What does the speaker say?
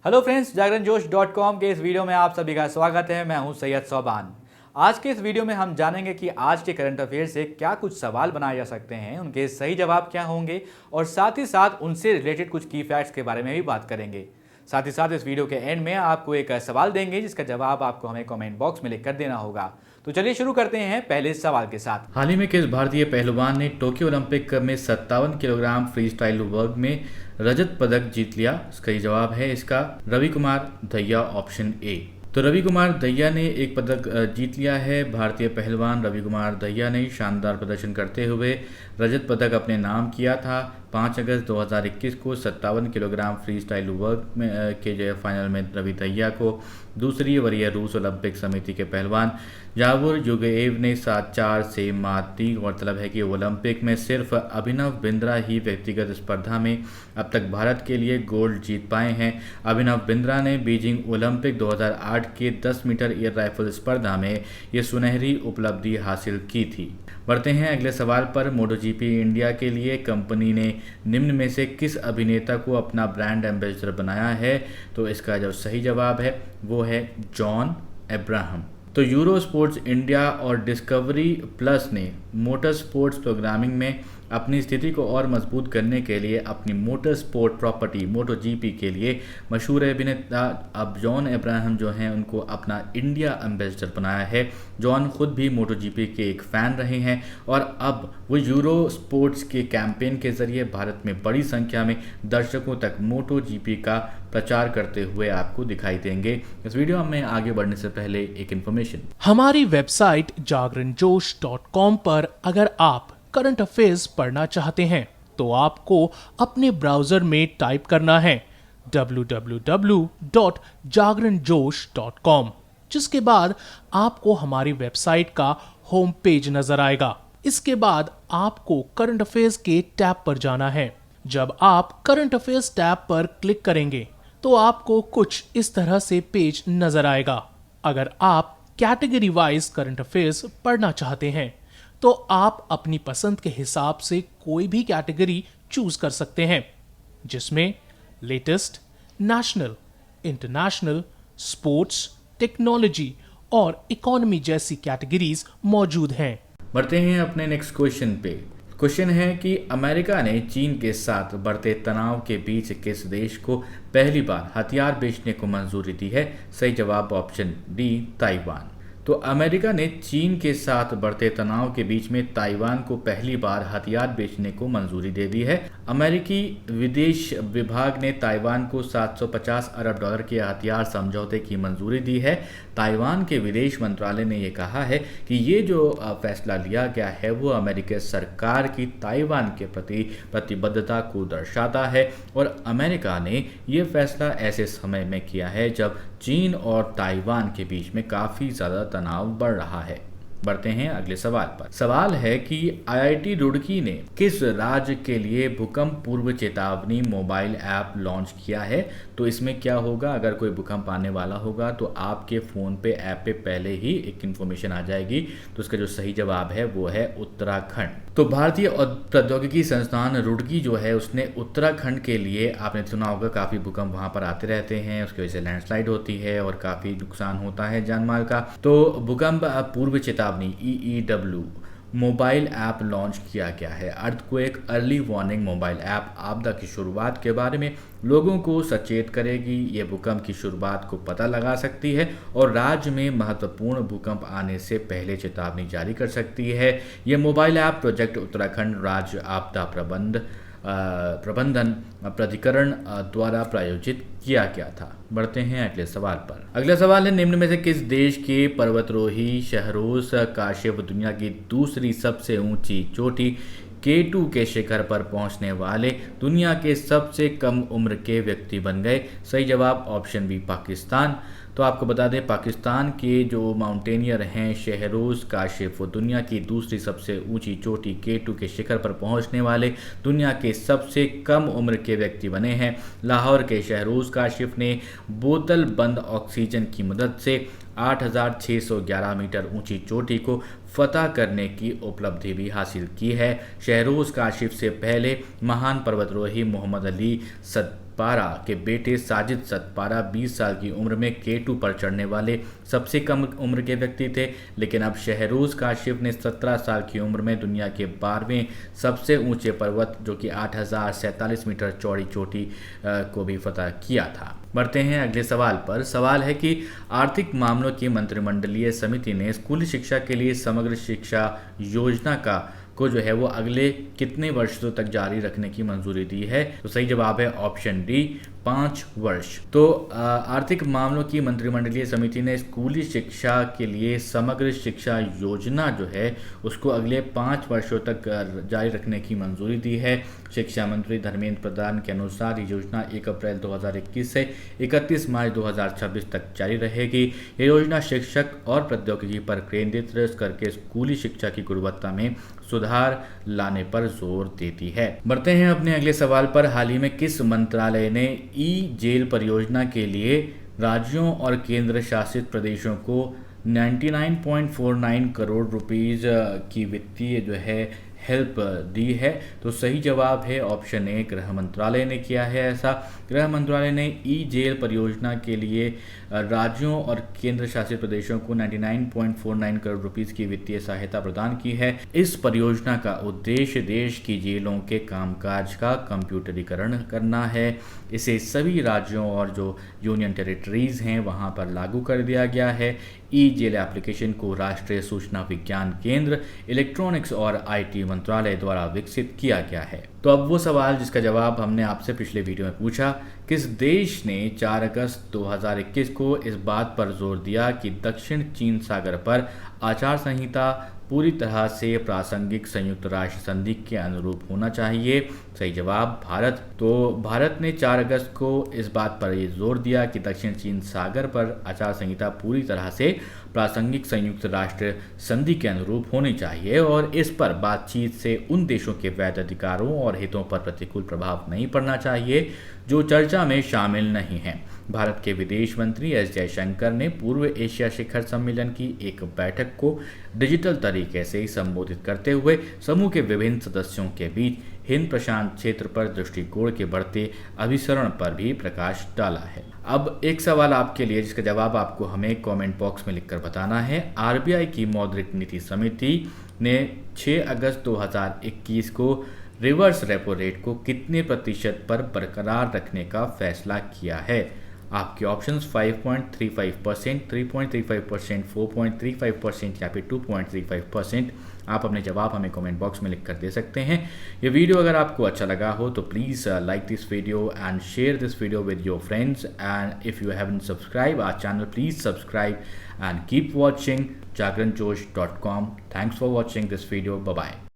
Hello friends, जागरणजोश.com के इस video में आप सभी का स्वागत है। मैं हूं सैयद सोबान। आज के इस वीडियो में हम जानेंगे कि आज के करंट अफेयर से क्या कुछ सवाल बनाए जा सकते हैं, उनके सही जवाब क्या होंगे और साथ ही साथ उनसे रिलेटेड कुछ की फैक्ट्स के बारे में भी बात करेंगे। साथ ही साथ इस वीडियो के एंड में आपको एक सवाल देंगे जिसका जवाब आपको हमें कमेंट बॉक्स में लिख कर देना होगा। तो चलिए शुरू करते हैं पहले सवाल के साथ। हाल ही में किस भारतीय पहलवान ने टोक्यो ओलंपिक में 57 किलोग्राम फ्री स्टाइल वर्ग में रजत पदक जीत लिया? इसका जवाब है इसका रवि कुमार दहिया, ऑप्शन ए। तो रवि कुमार दहिया ने एक पदक जीत लिया है। भारतीय पहलवान रवि कुमार दहिया ने शानदार प्रदर्शन करते हुए रजत पदक अपने नाम किया था। 5 अगस्त 2021 को 57 किलोग्राम फ्री स्टाइल वर्ग में के जो फाइनल में रवि दहिया को दूसरी वरीय रूस ओलंपिक समिति के पहलवान जावुर युगएव ने 7-4 से मात दी। गौरतलब है कि ओलंपिक में सिर्फ अभिनव बिंद्रा ही व्यक्तिगत स्पर्धा में अब तक भारत के लिए गोल्ड जीत पाए हैं। अभिनव बिंद्रा ने बीजिंग ओलंपिक 2008 के 10 मीटर एयर राइफल स्पर्धा में ये सुनहरी उपलब्धि हासिल की थी। बढ़ते हैं अगले सवाल पर। मोटोजीपी इंडिया के लिए कंपनी ने निम्न में से किस अभिनेता को अपना ब्रांड एम्बेसडर बनाया है? तो इसका जो सही जवाब है वो है जॉन अब्राहम। तो यूरो स्पोर्ट्स इंडिया और डिस्कवरी प्लस ने मोटर स्पोर्ट्स प्रोग्रामिंग में अपनी स्थिति को और मजबूत करने के लिए अपनी मोटर स्पोर्ट प्रॉपर्टी मोटो जीपी के लिए मशहूर अभिनेता अब जॉन अब्राहम जो हैं उनको अपना इंडिया एम्बेसडर बनाया है। जॉन खुद भी मोटो जीपी के एक फ़ैन रहे हैं और अब वो यूरो स्पोर्ट्स के कैंपेन के ज़रिए भारत में बड़ी संख्या में दर्शकों तक मोटो जीपी का प्रचार करते हुए आपको दिखाई देंगे। इस वीडियो में आगे बढ़ने से पहले एक इन्फॉर्मेशन, हमारी वेबसाइट जागरणजोश.com पर अगर आप करंट अफेयर्स पढ़ना चाहते हैं तो आपको अपने ब्राउजर में टाइप करना है www.jagranjosh.com, जिसके बाद आपको हमारी वेबसाइट का होम पेज नजर आएगा। इसके बाद आपको करंट अफेयर्स के टैब पर जाना है। जब आप करंट अफेयर्स टैब पर क्लिक करेंगे तो आपको कुछ इस तरह से पेज नजर आएगा। अगर आप कैटेगरी वाइज करंट अफेयर्स पढ़ना चाहते हैं तो आप अपनी पसंद के हिसाब से कोई भी कैटेगरी चूज कर सकते हैं, जिसमें latest, national, international, sports, technology और इकोनॉमी जैसी कैटेगरीज मौजूद हैं। बढ़ते हैं अपने नेक्स्ट क्वेश्चन पे। क्वेश्चन है कि अमेरिका ने चीन के साथ बढ़ते तनाव के बीच किस देश को पहली बार हथियार बेचने को मंजूरी दी है? सही जवाब ऑप्शन डी, ताइवान। तो अमेरिका ने चीन के साथ बढ़ते तनाव के बीच में ताइवान को पहली बार हथियार बेचने को मंजूरी दे दी है। अमेरिकी विदेश विभाग ने ताइवान को 750 अरब डॉलर के हथियार समझौते की मंजूरी दी है। ताइवान के विदेश मंत्रालय ने यह कहा है कि ये जो फैसला लिया गया है वो अमेरिकी सरकार की ताइवान के प्रति प्रतिबद्धता को दर्शाता है और अमेरिका ने ये फैसला ऐसे समय में किया है जब चीन और ताइवान के बीच में काफ़ी ज़्यादा तनाव बढ़ रहा है। बढ़ते हैं अगले सवाल पर। सवाल है कि आईआईटी रुड़की ने किस राज्य के लिए भूकंप पूर्व चेतावनी मोबाइल ऐप लॉन्च किया है? तो इसमें क्या होगा, अगर कोई भूकंप आने वाला होगा तो आपके फ़ोन पे ऐप पे पहले ही एक इन्फॉर्मेशन आ जाएगी। तो इसका जो सही जवाब है वो है उत्तराखंड। तो भारतीय प्रौद्योगिकी संस्थान रुड़की जो है उसने उत्तराखंड के लिए, आपने सुना होगा काफ़ी भूकंप वहाँ पर आते रहते हैं, उसकी वजह से लैंडस्लाइड होती है और काफ़ी नुकसान होता है जान माल का। तो भूकंप पूर्व चेतावनी EEW मोबाइल ऐप लॉन्च किया गया है। Earthquake early warning mobile app आपदा की शुरुआत के बारे में लोगों को सचेत करेगी। ये भूकंप की शुरुआत को पता लगा सकती है और राज्य में महत्वपूर्ण भूकंप आने से पहले चेतावनी जारी कर सकती है। ये मोबाइल ऐप प्रोजेक्ट उत्तराखंड राज्य आपदा प्रबंधन प्राधिकरण द्वारा प्रायोजित किया गया था। बढ़ते हैं अगले सवाल पर। अगला सवाल है, निम्न में से किस देश के पर्वतरोही शहरोज काशिफ दुनिया की दूसरी सबसे ऊंची चोटी K2 के शिखर पर पहुंचने वाले दुनिया के सबसे कम उम्र के व्यक्ति बन गए? सही जवाब ऑप्शन बी, पाकिस्तान। तो आपको बता दें पाकिस्तान के जो माउंटेनियर हैं शहरोज काशिफ, वो दुनिया की दूसरी सबसे ऊंची चोटी K2 के शिखर पर पहुंचने वाले दुनिया के सबसे कम उम्र के व्यक्ति बने हैं। लाहौर के शहरोज काशिफ ने बोतल बंद ऑक्सीजन की मदद से 8,611 मीटर ऊंची चोटी को फतह करने की उपलब्धि भी हासिल की है। शहरोज़ काशिफ से पहले महान पर्वतारोही मोहम्मद अली सतपारा के बेटे साजिद सतपारा 20 साल की उम्र में K2 पर चढ़ने वाले सबसे कम उम्र के व्यक्ति थे, लेकिन अब शहरोज़ काशिफ ने 17 साल की उम्र में दुनिया के 12वें सबसे ऊंचे पर्वत जो कि 8047 मीटर चौड़ी चोटी को भी फतह किया था। बढ़ते हैं अगले सवाल पर। सवाल है कि आर्थिक मामलों की मंत्रिमंडलीय समिति ने स्कूली शिक्षा के लिए समग्र शिक्षा योजना को जो है वो अगले कितने वर्षों तक जारी रखने की मंजूरी दी है? तो सही जवाब है ऑप्शन डी, 5 वर्ष। तो आर्थिक मामलों की मंत्रिमंडलीय समिति ने स्कूली शिक्षा के लिए समग्र शिक्षा योजना जो है उसको अगले 5 वर्षों तक जारी रखने की मंजूरी दी है। शिक्षा मंत्री धर्मेंद्र प्रधान के अनुसार ये योजना 1 अप्रैल 2021 से 31 मार्च 2026 तक जारी रहेगी। ये योजना शिक्षक और प्रौद्योगिकी पर केंद्रित करके स्कूली शिक्षा की गुणवत्ता में सुधार लाने पर जोर देती है। बढ़ते हैं अपने अगले सवाल पर। हाल ही में किस मंत्रालय ने ई जेल परियोजना के लिए राज्यों और केंद्र शासित प्रदेशों को 99.49 करोड़ रुपीस की वित्तीय जो है हेल्प दी है? तो सही जवाब है ऑप्शन ए, गृह मंत्रालय ने किया है ऐसा। गृह मंत्रालय ने ई जेल परियोजना के लिए राज्यों और केंद्र शासित प्रदेशों को 99.49 करोड़ रुपीस की वित्तीय सहायता प्रदान की है। इस परियोजना का उद्देश्य देश की जेलों के कामकाज का कंप्यूटरीकरण करना है। इसे सभी राज्यों और जो यूनियन टेरिटरीज हैं वहां पर लागू कर दिया गया है। ई जेल एप्लीकेशन को राष्ट्रीय सूचना विज्ञान केंद्र, इलेक्ट्रॉनिक्स और IT मंत्रालय द्वारा विकसित किया गया है। तो अब वो सवाल जिसका जवाब हमने आपसे पिछले वीडियो में पूछा, किस देश ने 4 अगस्त 2021 को इस बात पर जोर दिया कि दक्षिण चीन सागर पर आचार संहिता पूरी तरह से प्रासंगिक संयुक्त राष्ट्र संधि के अनुरूप होना चाहिए? सही जवाब भारत। तो भारत ने 4 अगस्त को इस बात पर ये जोर दिया कि दक्षिण चीन सागर पर आचार संहिता पूरी तरह से प्रासंगिक संयुक्त राष्ट्र संधि के अनुरूप होनी चाहिए और इस पर बातचीत से उन देशों के वैध अधिकारों और हितों पर प्रतिकूल प्रभाव नहीं पड़ना चाहिए जो चर्चा में शामिल नहीं हैं। भारत के विदेश मंत्री एस जयशंकर ने पूर्व एशिया शिखर सम्मेलन की एक बैठक को डिजिटल तरीके से संबोधित करते हुए समूह के विभिन्न सदस्यों के बीच हिंद प्रशांत क्षेत्र पर दृष्टिकोण के बढ़ते अभिसरण पर भी प्रकाश डाला है। अब एक सवाल आपके लिए जिसका जवाब आपको हमें कमेंट बॉक्स में लिखकर बताना है। RBI की मौद्रिक नीति समिति ने 6 अगस्त 2021 को रिवर्स रेपो रेट को कितने प्रतिशत पर बरकरार रखने का फैसला किया है? आपके ऑप्शंस 5.35%, 3.35%, 4.35% या फिर 2.35%। आप अपने जवाब हमें कमेंट बॉक्स में लिख कर दे सकते हैं। ये वीडियो अगर आपको अच्छा लगा हो तो please like this video and share this video with your friends, and if you haven't subscribe our channel please subscribe and keep watching jagranjosh.com. Thanks for watching this video. Bye bye.